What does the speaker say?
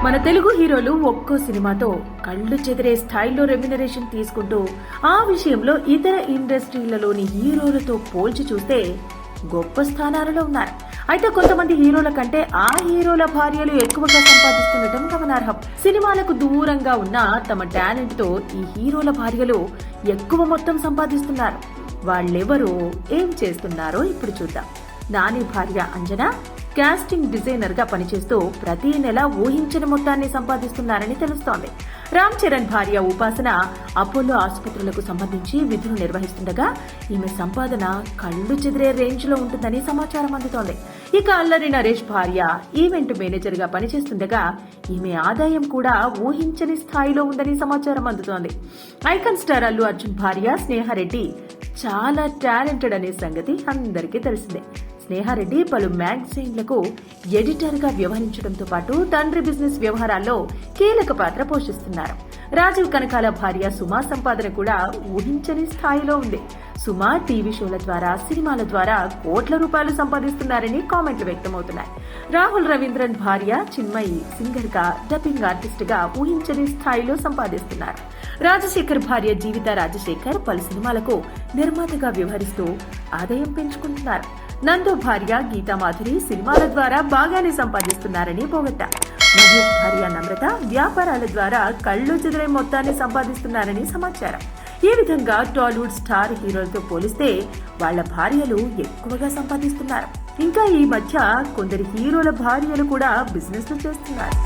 మన తెలుగు హీరోలు ఒక్కో సినిమాతో కళ్ళు చెదిరే స్థాయిలో రెమ్యునరేషన్ తీసుకుంటూ ఆ విషయంలో ఇతర ఇండస్ట్రీలలోని హీరోలతో పోల్చి చూస్తే గొప్ప స్థానాలలో ఉన్నారు. అయితే కొంతమంది హీరోల కంటే ఆ హీరోల భార్యలు ఎక్కువగా సంపాదిస్తుండటం గమనార్హం. సినిమాలకు దూరంగా ఉన్న తమ టాలెంట్ తో ఈ హీరోల భార్యలు ఎక్కువ మొత్తం సంపాదిస్తున్నారు. వాళ్ళెవరో ఏం చేస్తున్నారో ఇప్పుడు చూద్దాం. నాని భార్య అంజనా కాస్టింగ్ డిజైనర్ గా పనిచేస్తూ ప్రతి నెల ఊహించని మొత్తాన్ని సంపాదిస్తున్నారని తెలుస్తోంది. రామ్ చరణ్ భార్య ఉపాసన అపోలో ఆసుపత్రులకు సంబంధించి విధులు నిర్వహిస్తుండగా ఈమె సంపాదన కళ్ళు చెదిరే రేంజ్ లో ఉంటుందని సమాచారం అందుతోంది. ఇక అల్లరి నరేష్ భార్య ఈవెంట్ మేనేజర్ గా పనిచేస్తుండగా ఈమె ఆదాయం కూడా ఊహించని స్థాయిలో ఉందని సమాచారం అందుతోంది. ఐకాన్ స్టార్ అల్లు అర్జున్ భార్య స్నేహారెడ్డి చాలా టాలెంటెడ్ అనే సంగతి అందరికీ తెలిసిందే. స్నేహారెడ్డి పలు మ్యాగజైన్లకు ఎడిటర్ గా వ్యవహరించడంతో పాటు తండ్రి బిజినెస్ వ్యవహారాల్లో కీలక పాత్ర పోషిస్తున్నారు. రాజీవ్ కనకాల భార్య సుమా సంపాదన కూడా ఊహించని స్థాయిలో ఉంది. సుమా టీవీ షోల ద్వారా, సినిమాల ద్వారా కోట్ల రూపాయలు సంపాదిస్తున్నారని కామెంట్లు వ్యక్తమవుతున్నాయి. రాహుల్ రవీంద్రన్ భార్య చిన్మయి సింగర్ గా, డబ్బింగ్ ఆర్టిస్ట్ గా ఊహించని స్థాయిలో సంపాదిస్తున్నారు. రాజశేఖర్ భార్య జీవిత రాజశేఖర్ పలు సినిమాలకు నిర్మాతగా వ్యవహరిస్తూ ఆదాయం పెంచుకుంటున్నారు. నందు భార్య గీతామాధురి సినిమాల ద్వారా బాగానే సంపాదిస్తున్నారని పోగొట్టారు. మహేష్ భార్య నమ్రత వ్యాపారాల ద్వారా కళ్ళు చెదిరే మొత్తాన్ని సంపాదిస్తున్నారని సమాచారం. ఈ విధంగా టాలీవుడ్ స్టార్ హీరోలతో పోలిస్తే వాళ్ల భార్యలు ఎక్కువగా సంపాదిస్తున్నారు. ఇంకా ఈ మధ్య కొందరు హీరోల భార్యలు కూడా బిజినెస్ చేస్తున్నారు.